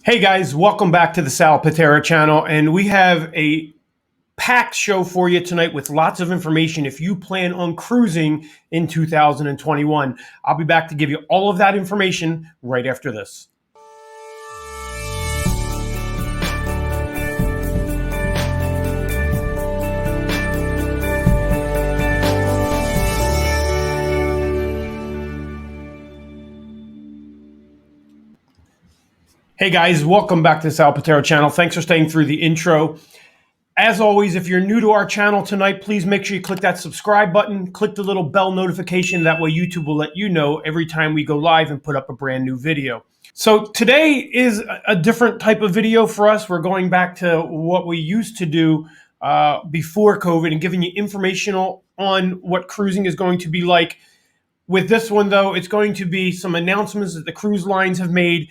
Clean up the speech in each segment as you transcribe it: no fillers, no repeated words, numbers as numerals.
Hey guys, welcome back to the Pitera channel, and we have a packed show for you tonight with lots of information if you plan on cruising in 2021. I'll be back to give you all of that information right after this. Hey guys, welcome back to the Pitera channel. Thanks for staying through the intro. As always, if you're new to our channel tonight, please make sure you click that subscribe button, click the little bell notification. That way YouTube will let you know every time we go live and put up a brand new video. So today is a different type of video for us. We're going back to what we used to do before COVID and giving you informational on what cruising is going to be like. With this one though, it's going to be some announcements that the cruise lines have made,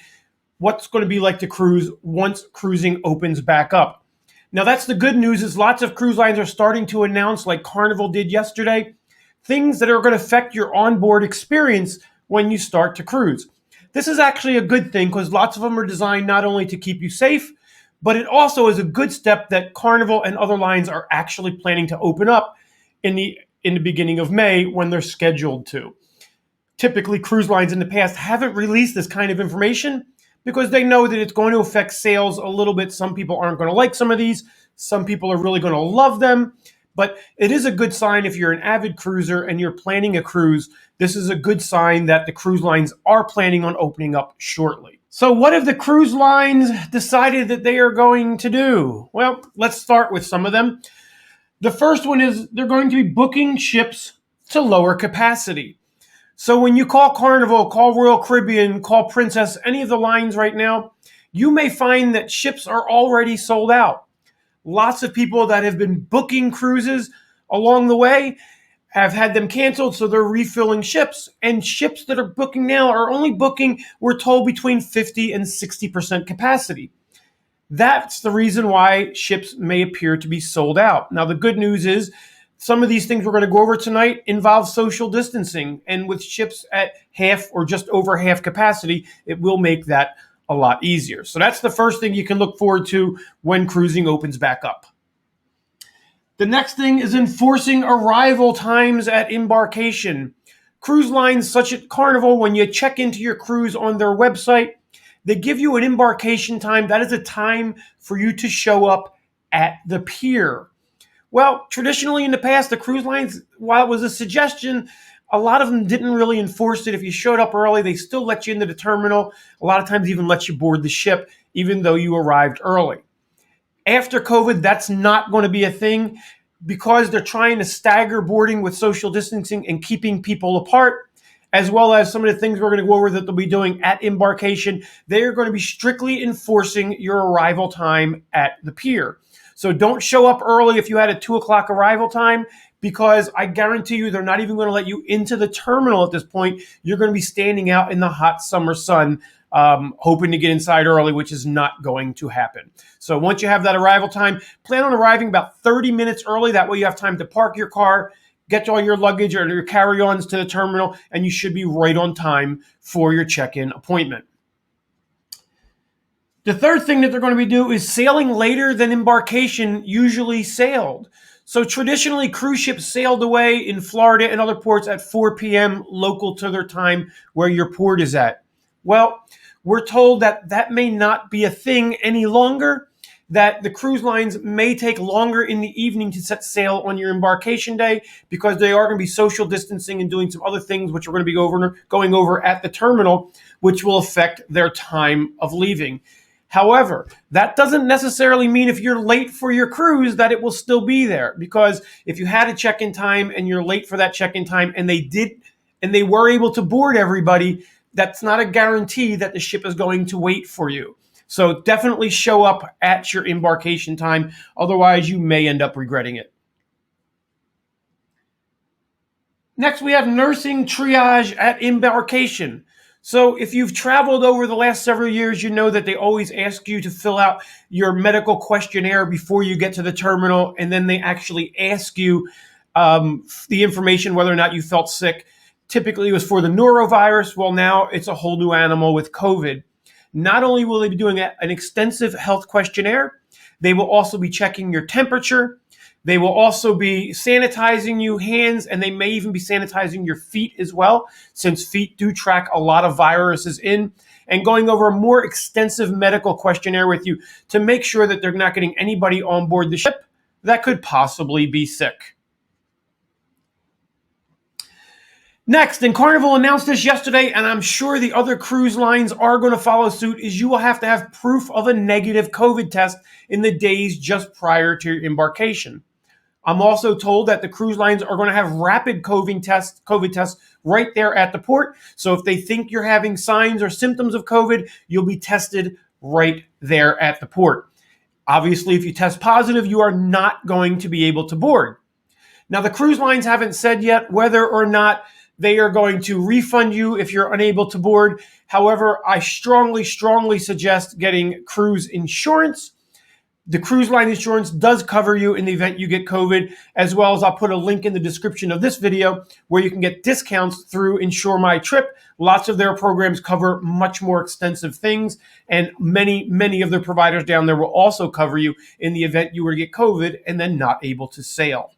what's going to be like to cruise once cruising opens back up. Now, that's the good news is lots of cruise lines are starting to announce, like Carnival did yesterday, things that are going to affect your onboard experience when you start to cruise. This is actually a good thing because lots of them are designed not only to keep you safe, but it also is a good step that Carnival and other lines are actually planning to open up in the beginning of May when they're scheduled to. Typically, cruise lines in the past haven't released this kind of information because they know that it's going to affect sales a little bit. Some people aren't going to like some of these. Some people are really going to love them. But it is a good sign if you're an avid cruiser and you're planning a cruise. This is a good sign that the cruise lines are planning on opening up shortly. So what have the cruise lines decided that they are going to do? Well, let's start with some of them. The first one is they're going to be booking ships to lower capacity. So when you call Carnival, call Royal Caribbean, call Princess, any of the lines right now, you may find that ships are already sold out. Lots of people that have been booking cruises along the way have had them canceled, so they're refilling ships. And ships that are booking now are only booking, we're told, between 50 and 60% capacity. That's the reason why ships may appear to be sold out. Now, the good news is, some of these things we're going to go over tonight involve social distancing, and with ships at half or just over half capacity, it will make that a lot easier. So that's the first thing you can look forward to when cruising opens back up. The next thing is enforcing arrival times at embarkation. Cruise lines such as Carnival, when you check into your cruise on their website, they give you an embarkation time. That is a time for you to show up at the pier. Well, traditionally in the past, the cruise lines, while it was a suggestion, a lot of them didn't really enforce it. If you showed up early, they still let you into the terminal. A lot of times even let you board the ship, even though you arrived early. After COVID, that's not going to be a thing because they're trying to stagger boarding with social distancing and keeping people apart, as well as some of the things we're going to go over that they'll be doing at embarkation. They are going to be strictly enforcing your arrival time at the pier. So don't show up early if you had a 2 o'clock arrival time, because I guarantee you they're not even going to let you into the terminal at this point. You're going to be standing out in the hot summer sun, hoping to get inside early, which is not going to happen. So once you have that arrival time, plan on arriving about 30 minutes early. That way you have time to park your car, get all your luggage or your carry-ons to the terminal, and you should be right on time for your check-in appointment. The third thing that they're going to be doing is sailing later than embarkation usually sailed. So traditionally, cruise ships sailed away in Florida and other ports at 4 p.m. local to their time where your port is at. Well, we're told that that may not be a thing any longer, that the cruise lines may take longer in the evening to set sail on your embarkation day because they are going to be social distancing and doing some other things which we're going to be going over at the terminal, which will affect their time of leaving. However, that doesn't necessarily mean if you're late for your cruise that it will still be there, because if you had a check-in time and you're late for that check-in time and they were able to board everybody, that's not a guarantee that the ship is going to wait for you. So definitely show up at your embarkation time. Otherwise, you may end up regretting it. Next, we have nursing triage at embarkation. So if you've traveled over the last several years, you know that they always ask you to fill out your medical questionnaire before you get to the terminal, and then they actually ask you the information whether or not you felt sick. Typically, it was for the norovirus. Well, now it's a whole new animal with COVID. Not only will they be doing an extensive health questionnaire, they will also be checking your temperature. They will also be sanitizing your hands, and they may even be sanitizing your feet as well, since feet do track a lot of viruses in, and going over a more extensive medical questionnaire with you to make sure that they're not getting anybody on board the ship that could possibly be sick. Next, and Carnival announced this yesterday, and I'm sure the other cruise lines are going to follow suit, is you will have to have proof of a negative COVID test in the days just prior to your embarkation. I'm also told that the cruise lines are going to have rapid COVID tests right there at the port. So if they think you're having signs or symptoms of COVID, you'll be tested right there at the port. Obviously, if you test positive, you are not going to be able to board. Now, the cruise lines haven't said yet whether or not they are going to refund you if you're unable to board. However, I strongly suggest getting cruise insurance. The cruise line insurance does cover you in the event you get COVID, as well as I'll put a link in the description of this video where you can get discounts through Insure My Trip. Lots of their programs cover much more extensive things, and many of their providers down there will also cover you in the event you were to get COVID and then not able to sail.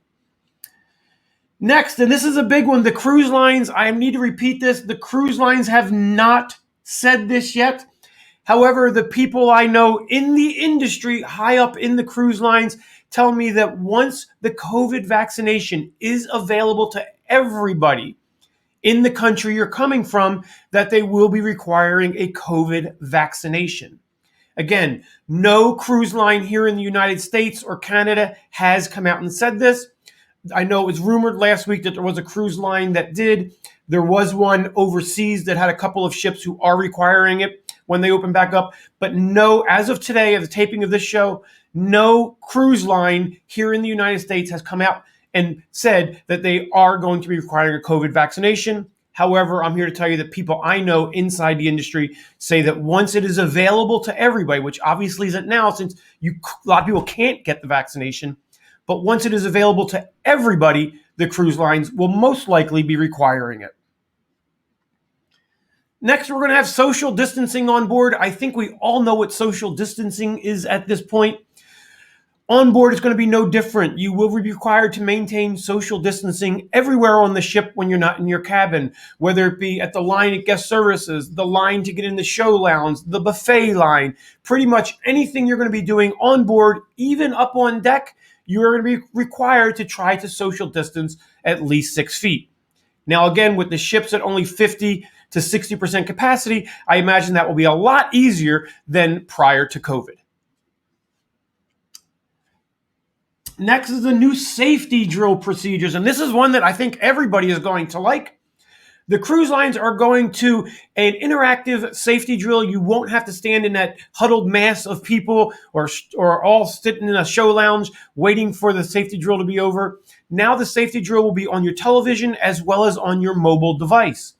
Next, and this is a big one, the cruise lines, I need to repeat this, the cruise lines have not said this yet. However, the people I know in the industry, high up in the cruise lines, tell me that once the COVID vaccination is available to everybody in the country you're coming from, that they will be requiring a COVID vaccination. Again, no cruise line here in the United States or Canada has come out and said this. I know it was rumored last week that there was a cruise line that did. There was one overseas that had a couple of ships who are requiring it when they open back up. But no, as of today, of the taping of this show, no cruise line here in the United States has come out and said that they are going to be requiring a COVID vaccination. However, I'm here to tell you that people I know inside the industry say that once it is available to everybody, which obviously isn't now since a lot of people can't get the vaccination, but once it is available to everybody, the cruise lines will most likely be requiring it. Next, we're going to have social distancing on board. I think we all know what social distancing is at this point. On board, it's going to be no different. You will be required to maintain social distancing everywhere on the ship when you're not in your cabin, whether it be at the line at guest services, the line to get in the show lounge, the buffet line, pretty much anything you're going to be doing on board, even up on deck, you're going to be required to try to social distance at least 6 feet. Now, again, with the ships at only 50 to 60% capacity, I imagine that will be a lot easier than prior to COVID. Next is the new safety drill procedures, and this is one that I think everybody is going to like. The cruise lines are going to an interactive safety drill. You won't have to stand in that huddled mass of people or all sitting in a show lounge waiting for the safety drill to be over. Now the safety drill will be on your television as well as on your mobile device.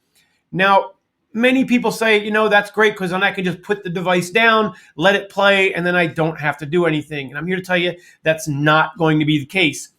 Now, many people say, that's great because then I can just put the device down, let it play, and then I don't have to do anything. And I'm here to tell you that's not going to be the case.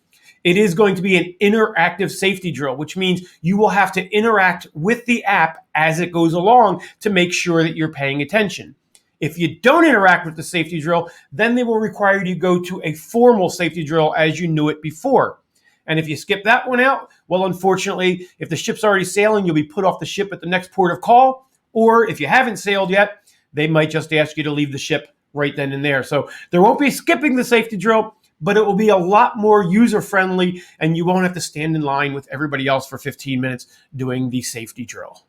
It is going to be an interactive safety drill, which means you will have to interact with the app as it goes along to make sure that you're paying attention. If you don't interact with the safety drill, then they will require you to go to a formal safety drill as you knew it before. And if you skip that one out, well, unfortunately, if the ship's already sailing, you'll be put off the ship at the next port of call. Or if you haven't sailed yet, they might just ask you to leave the ship right then and there. So there won't be skipping the safety drill, but it will be a lot more user-friendly, and you won't have to stand in line with everybody else for 15 minutes doing the safety drill.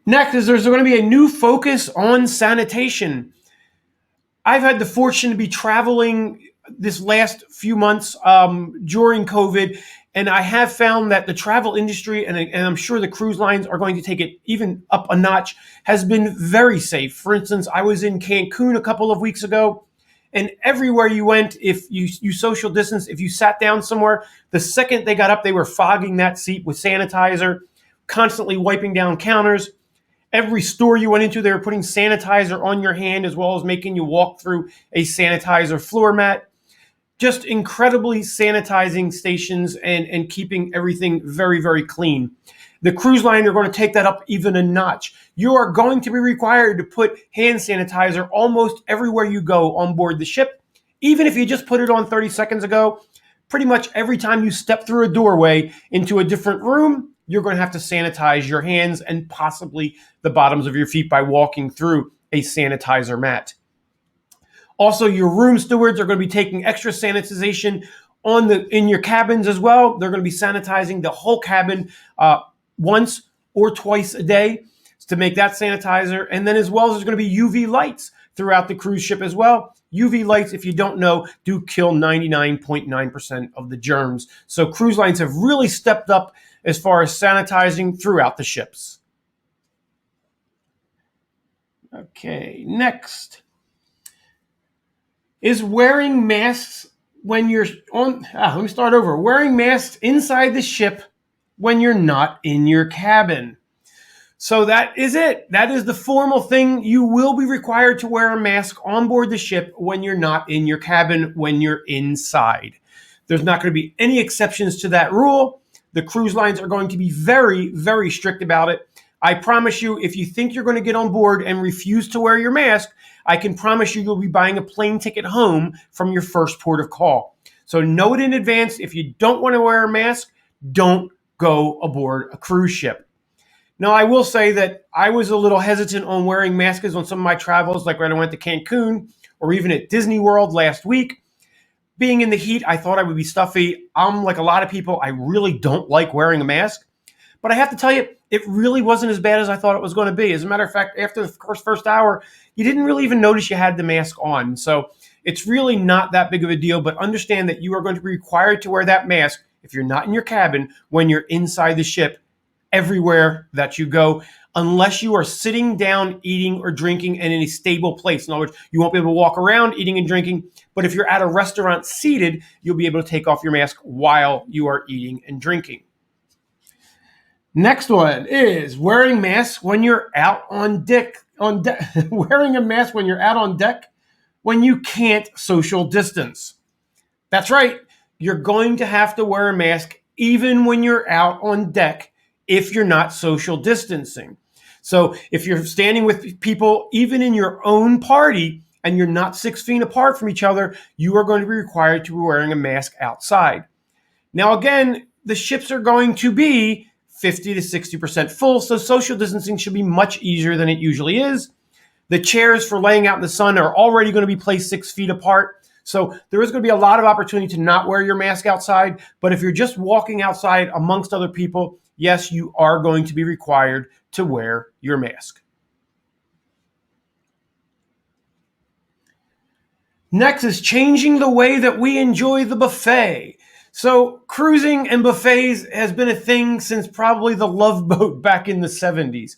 Next is there's going to be a new focus on sanitation. I've had the fortune to be traveling this last few months during COVID, and I have found that the travel industry, and I'm sure the cruise lines are going to take it even up a notch, has been very safe. For instance, I was in Cancun a couple of weeks ago, and everywhere you went, if you social distance, if you sat down somewhere, the second they got up, they were fogging that seat with sanitizer, constantly wiping down counters. Every store you went into, they were putting sanitizer on your hand as well as making you walk through a sanitizer floor mat. Just incredibly sanitizing stations and keeping everything very, very clean. The cruise line are going to take that up even a notch. You are going to be required to put hand sanitizer almost everywhere you go on board the ship. Even if you just put it on 30 seconds ago, pretty much every time you step through a doorway into a different room, you're going to have to sanitize your hands and possibly the bottoms of your feet by walking through a sanitizer mat. Also, your room stewards are going to be taking extra sanitization in your cabins as well. They're going to be sanitizing the whole cabin once or twice a day to make that sanitizer. And then as well as there's going to be UV lights throughout the cruise ship as well. UV lights, if you don't know, do kill 99.9% of the germs. So cruise lines have really stepped up as far as sanitizing throughout the ships. Okay, next is wearing masks when you're on. Let me start over. Wearing masks inside the ship when you're not in your cabin. So that is it. That is the formal thing. You will be required to wear a mask on board the ship when you're not in your cabin, when you're inside. There's not going to be any exceptions to that rule. The cruise lines are going to be very, very strict about it. I promise you, if you think you're going to get on board and refuse to wear your mask, I can promise you you'll be buying a plane ticket home from your first port of call. So know it in advance. If you don't want to wear a mask, don't go aboard a cruise ship. Now, I will say that I was a little hesitant on wearing masks on some of my travels, like when I went to Cancun or even at Disney World last week. Being in the heat, I thought I would be stuffy. I'm like a lot of people, I really don't like wearing a mask. But I have to tell you, it really wasn't as bad as I thought it was going to be. As a matter of fact, after the first hour, you didn't really even notice you had the mask on. So it's really not that big of a deal, but understand that you are going to be required to wear that mask if you're not in your cabin when you're inside the ship everywhere that you go, unless you are sitting down, eating or drinking and in a stable place. In other words, you won't be able to walk around eating and drinking, but if you're at a restaurant seated, you'll be able to take off your mask while you are eating and drinking. Next one is wearing masks when you're out on deck. Wearing a mask when you're out on deck when you can't social distance. That's right. You're going to have to wear a mask even when you're out on deck if you're not social distancing. So if you're standing with people, even in your own party, and you're not 6 feet apart from each other, you are going to be required to be wearing a mask outside. Now, again, the ships are going to be 50 to 60% full, so social distancing should be much easier than it usually is. The chairs for laying out in the sun are already going to be placed 6 feet apart. So there is going to be a lot of opportunity to not wear your mask outside. But if you're just walking outside amongst other people, yes, you are going to be required to wear your mask. Next is changing the way that we enjoy the buffet. So cruising and buffets has been a thing since probably the Love Boat back in the 70s.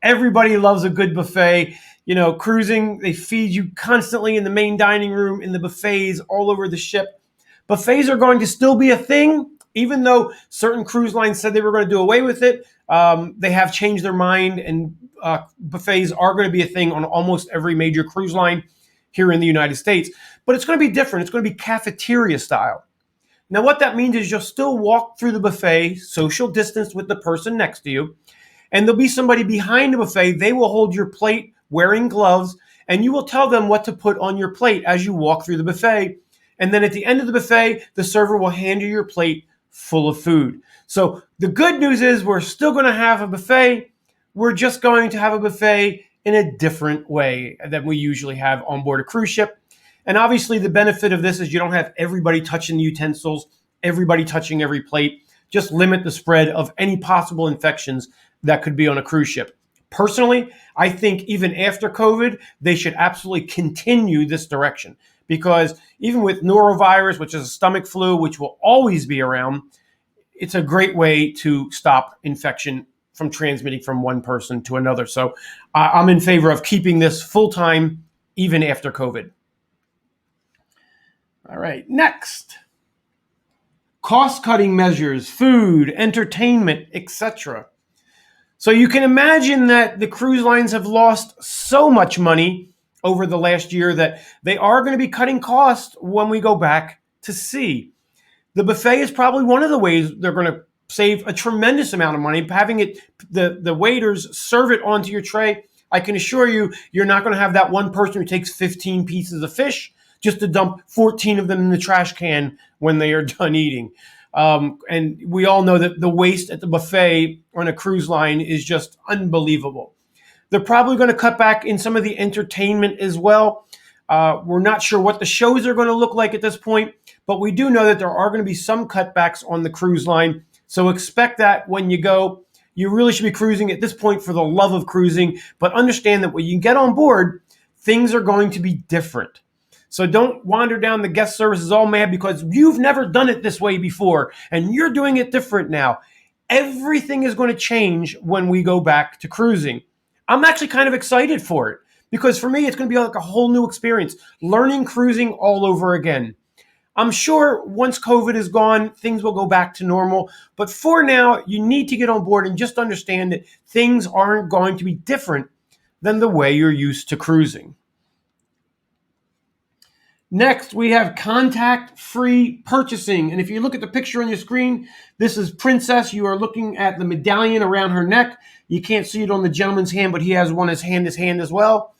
Everybody loves a good buffet. You know, cruising, they feed you constantly in the main dining room, in the buffets all over the ship. Buffets are going to still be a thing, even though certain cruise lines said they were going to do away with it. They have changed their mind, and buffets are going to be a thing on almost every major cruise line here in the United States. But it's going to be different. It's going to be cafeteria style. Now, what that means is you'll still walk through the buffet, social distance with the person next to you, and there'll be somebody behind the buffet. They will hold your plate wearing gloves, and you will tell them what to put on your plate as you walk through the buffet. And then at the end of the buffet, the server will hand you your plate full of food. So the good news is we're still going to have a buffet. We're just going to have a buffet in a different way than we usually have on board a cruise ship. And obviously the benefit of this is you don't have everybody touching the utensils, everybody touching every plate. Just limit the spread of any possible infections that could be on a cruise ship. Personally, I think even after COVID, they should absolutely continue this direction, because even with norovirus, which is a stomach flu, which will always be around, it's a great way to stop infection from transmitting from one person to another. So I'm in favor of keeping this full-time even after COVID. All right, next. Cost-cutting measures, food, entertainment, etc. So you can imagine that the cruise lines have lost so much money over the last year that they are going to be cutting costs when we go back to sea. The buffet is probably one of the ways they're going to save a tremendous amount of money. Having it, the waiters serve it onto your tray. I can assure you, you're not going to have that one person who takes 15 pieces of fish just to dump 14 of them in the trash can when they are done eating. And we all know that the waste at the buffet on a cruise line is just unbelievable. They're probably going to cut back in some of the entertainment as well. We're not sure what the shows are going to look like at this point, but we do know that there are going to be some cutbacks on the cruise line. So expect that when you go. You really should be cruising at this point for the love of cruising, but understand that when you get on board, things are going to be different. So don't wander down the guest services all mad because you've never done it this way before and you're doing it different now. Everything is going to change when we go back to cruising. I'm actually kind of excited for it because for me, it's going to be like a whole new experience, learning cruising all over again. I'm sure once COVID is gone, things will go back to normal. But for now, you need to get on board and just understand that things aren't going to be different than the way you're used to cruising. Next, we have contact-free purchasing. And if you look at the picture on your screen, this is Princess. You are looking at the medallion around her neck. You can't see it on the gentleman's hand, but he has one in his hand as well.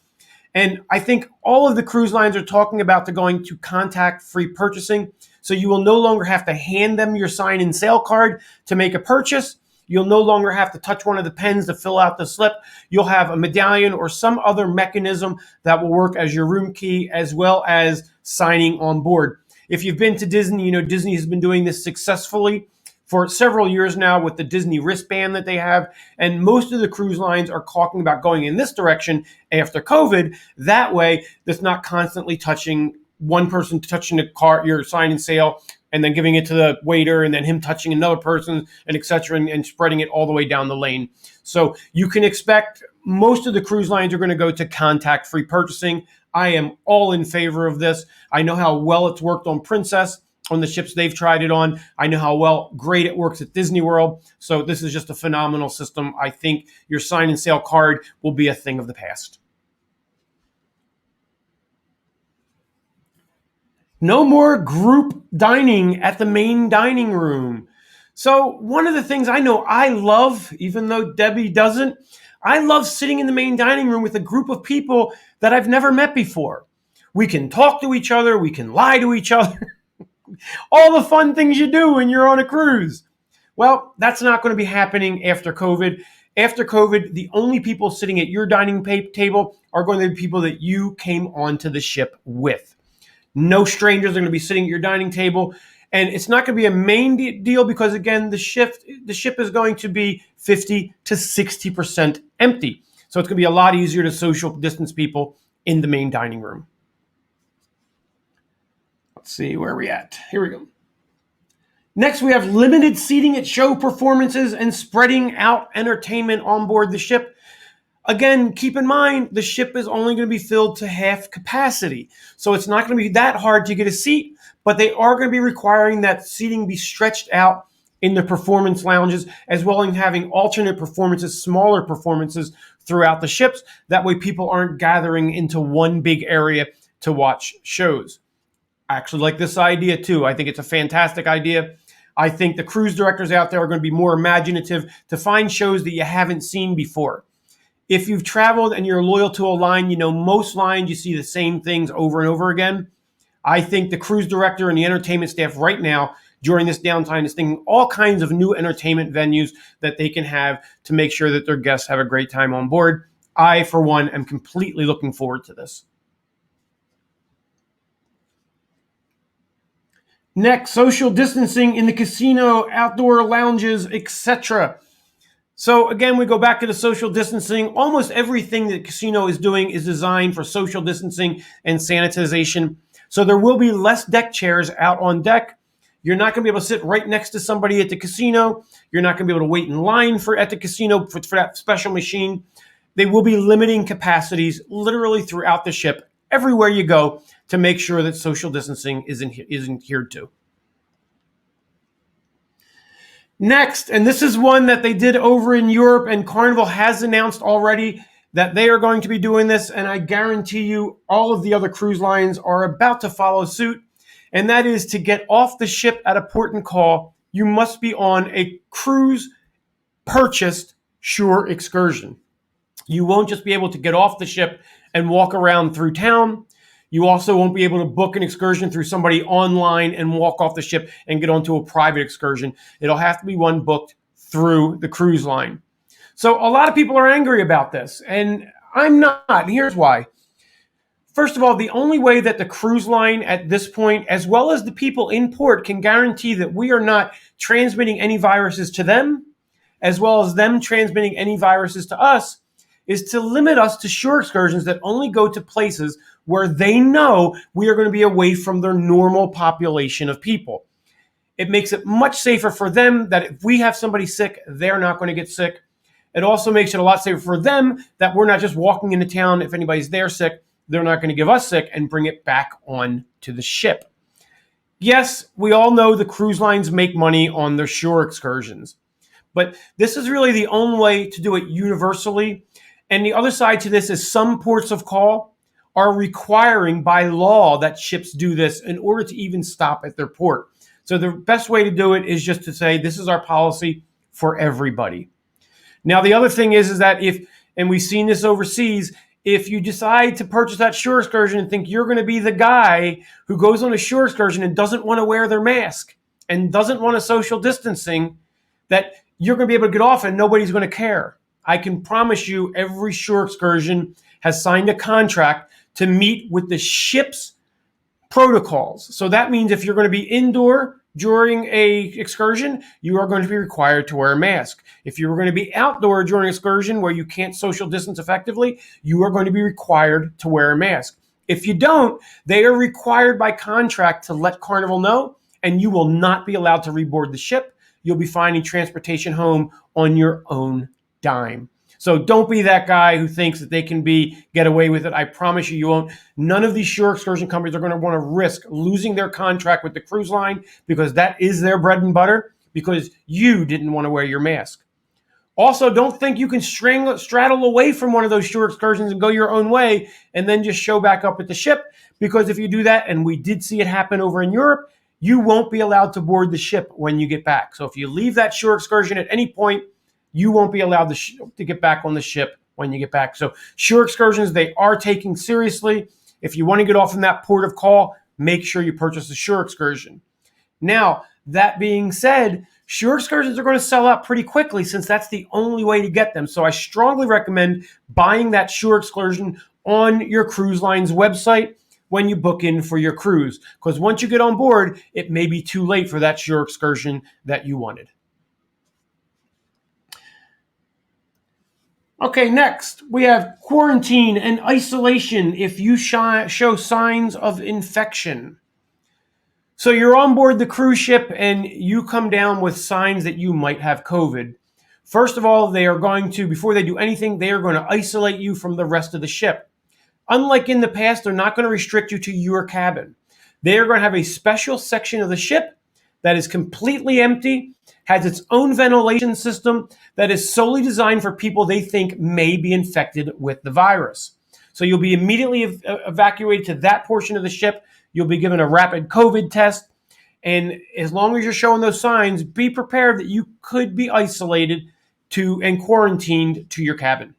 And I think all of the cruise lines are talking about going to contact-free purchasing. So you will no longer have to hand them your sign-in sale card to make a purchase. You'll no longer have to touch one of the pens to fill out the slip. You'll have a medallion or some other mechanism that will work as your room key as well as signing on board. If you've been to Disney, you know Disney has been doing this successfully for several years now with the Disney wristband that they have. And most of the cruise lines are talking about going in this direction after COVID. That way, there's not constantly one person touching the card, your sign and sale, and then giving it to the waiter, and then him touching another person, and et cetera, and spreading it all the way down the lane. So you can expect most of the cruise lines are going to go to contact-free purchasing. I am all in favor of this. I know how well it's worked on Princess, on the ships they've tried it on. I know how great it works at Disney World. So this is just a phenomenal system. I think your sign and sale card will be a thing of the past. No more group dining at the main dining room. So one of the things I know I love, even though Debbie doesn't, I love sitting in the main dining room with a group of people that I've never met before. We can talk to each other. We can lie to each other. All the fun things you do when you're on a cruise. Well, that's not going to be happening after COVID. After COVID, the only people sitting at your dining table are going to be people that you came onto the ship with. No strangers are going to be sitting at your dining table. And it's not going to be a main deal because, again, the ship is going to be 50 to 60% empty. So it's going to be a lot easier to social distance people in the main dining room. Let's see, where are we at? Here we go. Next, we have limited seating at show performances and spreading out entertainment on board the ship. Again, keep in mind, the ship is only going to be filled to half capacity. So it's not going to be that hard to get a seat, but they are going to be requiring that seating be stretched out in the performance lounges, as well as having alternate performances, smaller performances throughout the ships. That way people aren't gathering into one big area to watch shows. I actually like this idea too. I think it's a fantastic idea. I think the cruise directors out there are going to be more imaginative to find shows that you haven't seen before. If you've traveled and you're loyal to a line, you know most lines you see the same things over and over again. I think the cruise director and the entertainment staff right now during this downtime is thinking all kinds of new entertainment venues that they can have to make sure that their guests have a great time on board. I, for one, am completely looking forward to this. Next, social distancing in the casino, outdoor lounges, etc. So again, we go back to the social distancing. Almost everything that the casino is doing is designed for social distancing and sanitization. So there will be less deck chairs out on deck. You're not going to be able to sit right next to somebody at the casino. You're not going to be able to wait in line at the casino for that special machine. They will be limiting capacities literally throughout the ship, everywhere you go, to make sure that social distancing isn't adhered to. Next, and this is one that they did over in Europe, and Carnival has announced already that they are going to be doing this, and I guarantee you all of the other cruise lines are about to follow suit, and that is to get off the ship at a port and call, you must be on a cruise purchased shore excursion. You won't just be able to get off the ship and walk around through town. You also won't be able to book an excursion through somebody online and walk off the ship and get onto a private excursion. It'll have to be one booked through the cruise line. So a lot of people are angry about this, and I'm not. And here's why. First of all, the only way that the cruise line at this point, as well as the people in port, can guarantee that we are not transmitting any viruses to them, as well as them transmitting any viruses to us, is to limit us to shore excursions that only go to places where they know we are going to be away from their normal population of people. It makes it much safer for them that if we have somebody sick, they're not going to get sick. It also makes it a lot safer for them that we're not just walking into town. If anybody's there sick, they're not going to give us sick and bring it back on to the ship. Yes, we all know the cruise lines make money on their shore excursions, but this is really the only way to do it universally. And the other side to this is some ports of call are requiring by law that ships do this in order to even stop at their port. So the best way to do it is just to say, this is our policy for everybody. Now, the other thing is that and we've seen this overseas, if you decide to purchase that shore excursion and think you're going to be the guy who goes on a shore excursion and doesn't want to wear their mask and doesn't want a social distancing, that you're going to be able to get off and nobody's going to care. I can promise you every shore excursion has signed a contract to meet with the ship's protocols. So that means if you're going to be indoor during a excursion, you are going to be required to wear a mask. If you're going to be outdoor during an excursion where you can't social distance effectively, you are going to be required to wear a mask. If you don't, they are required by contract to let Carnival know, and you will not be allowed to reboard the ship. You'll be finding transportation home on your own dime. So don't be that guy who thinks that they can get away with it. I promise you, you won't. None of these shore excursion companies are going to want to risk losing their contract with the cruise line, because that is their bread and butter, because you didn't want to wear your mask. Also, don't think you can straddle away from one of those shore excursions and go your own way and then just show back up at the ship, because if you do that, and we did see it happen over in Europe, you won't be allowed to board the ship when you get back. So if you leave that shore excursion at any point, you won't be allowed to get back on the ship when you get back. So shore excursions, they are taking seriously. If you want to get off from that port of call, make sure you purchase a shore excursion. Now, that being said, shore excursions are going to sell out pretty quickly, since that's the only way to get them. So I strongly recommend buying that shore excursion on your cruise line's website when you book in for your cruise, because once you get on board, it may be too late for that shore excursion that you wanted. Okay, next we have quarantine and isolation if you show signs of infection. So you're on board the cruise ship and you come down with signs that you might have COVID. First of all, they are going to, before they do anything, they are going to isolate you from the rest of the ship. Unlike in the past, they're not going to restrict you to your cabin. They are going to have a special section of the ship that is completely empty, has its own ventilation system that is solely designed for people they think may be infected with the virus. So you'll be immediately evacuated to that portion of the ship. You'll be given a rapid COVID test. And as long as you're showing those signs, be prepared that you could be isolated and quarantined to your cabin.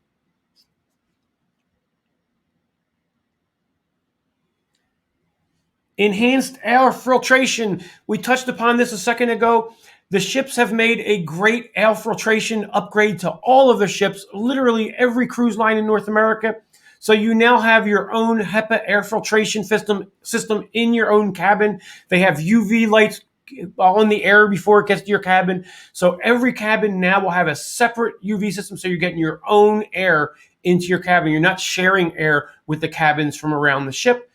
Enhanced air filtration. We touched upon this a second ago. The ships have made a great air filtration upgrade to all of the ships, literally every cruise line in North America. So you now have your own Hepa air filtration system in your own cabin. They have UV lights on the air before it gets to your cabin. So every cabin now will have a separate UV system, so you're getting your own air into your cabin. You're not sharing air with the cabins from around the ship,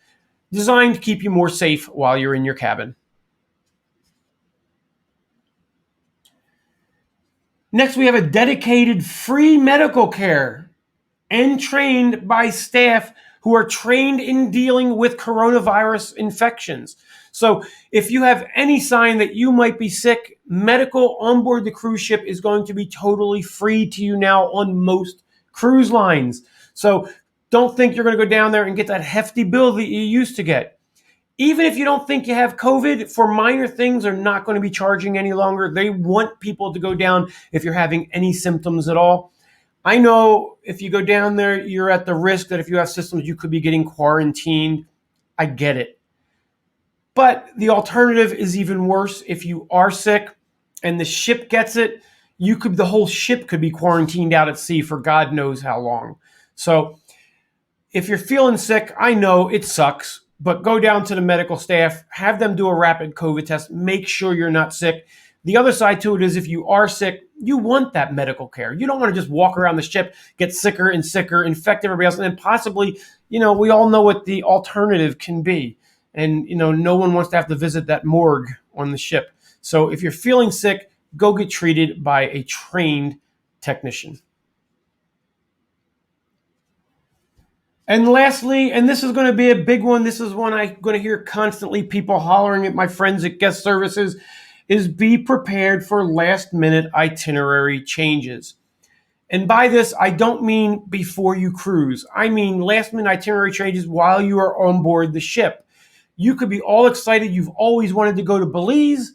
designed to keep you more safe while you're in your cabin. Next, we have a dedicated free medical care and trained by staff who are trained in dealing with coronavirus infections. So if you have any sign that you might be sick, medical on board the cruise ship is going to be totally free to you now on most cruise lines. So don't think you're going to go down there and get that hefty bill that you used to get. Even if you don't think you have COVID, for minor things, they're not going to be charging any longer. They want people to go down if you're having any symptoms at all. I know if you go down there, you're at the risk that if you have symptoms, you could be getting quarantined. I get it. But the alternative is even worse. If you are sick and the ship gets it, the whole ship could be quarantined out at sea for God knows how long. So if you're feeling sick, I know it sucks, but go down to the medical staff, have them do a rapid COVID test, make sure you're not sick. The other side to it is if you are sick, you want that medical care. You don't want to just walk around the ship, get sicker and sicker, infect everybody else, and then possibly, we all know what the alternative can be. And, no one wants to have to visit that morgue on the ship. So if you're feeling sick, go get treated by a trained technician. And lastly, and this is going to be a big one, this is one I'm going to hear constantly people hollering at my friends at guest services, is be prepared for last minute itinerary changes. And by this, I don't mean before you cruise. I mean last minute itinerary changes while you are on board the ship. You could be all excited. You've always wanted to go to Belize.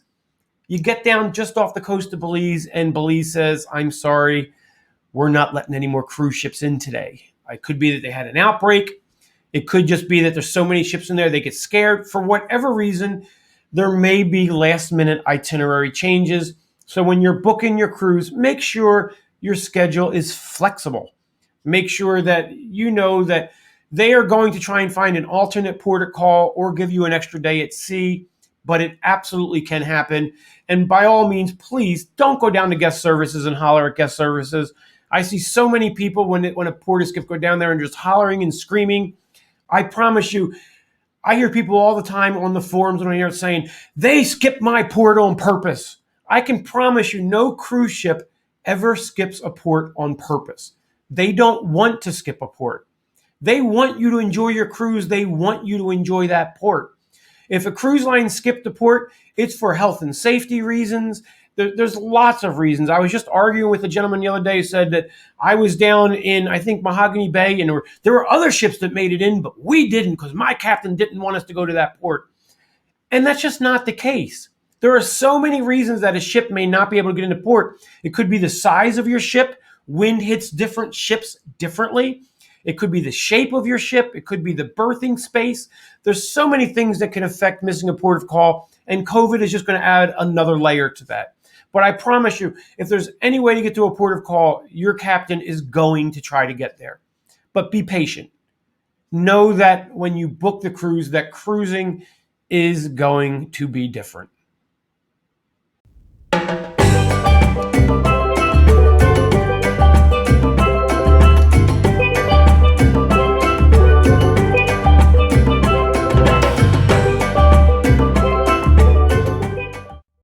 You get down just off the coast of Belize and Belize says, I'm sorry, we're not letting any more cruise ships in today. It could be that they had an outbreak. It could just be that there's so many ships in there, they get scared. For whatever reason, there may be last minute itinerary changes. So when you're booking your cruise, make sure your schedule is flexible. Make sure that you know that they are going to try and find an alternate port of call or give you an extra day at sea, but it absolutely can happen. And by all means, please don't go down to guest services and holler at guest services. I see so many people when a port is skipped go down there and just hollering and screaming. I promise you, I hear people all the time on the forums when I hear it saying, they skipped my port on purpose. I can promise you no cruise ship ever skips a port on purpose. They don't want to skip a port. They want you to enjoy your cruise. They want you to enjoy that port. If a cruise line skipped a port, it's for health and safety reasons. There's lots of reasons. I was just arguing with a gentleman the other day who said that I was down in, I think, Mahogany Bay, and there were other ships that made it in, but we didn't because my captain didn't want us to go to that port. And that's just not the case. There are so many reasons that a ship may not be able to get into port. It could be the size of your ship. Wind hits different ships differently. It could be the shape of your ship. It could be the berthing space. There's so many things that can affect missing a port of call, and COVID is just going to add another layer to that. But I promise you, if there's any way to get to a port of call, your captain is going to try to get there. But be patient. Know that when you book the cruise, that cruising is going to be different.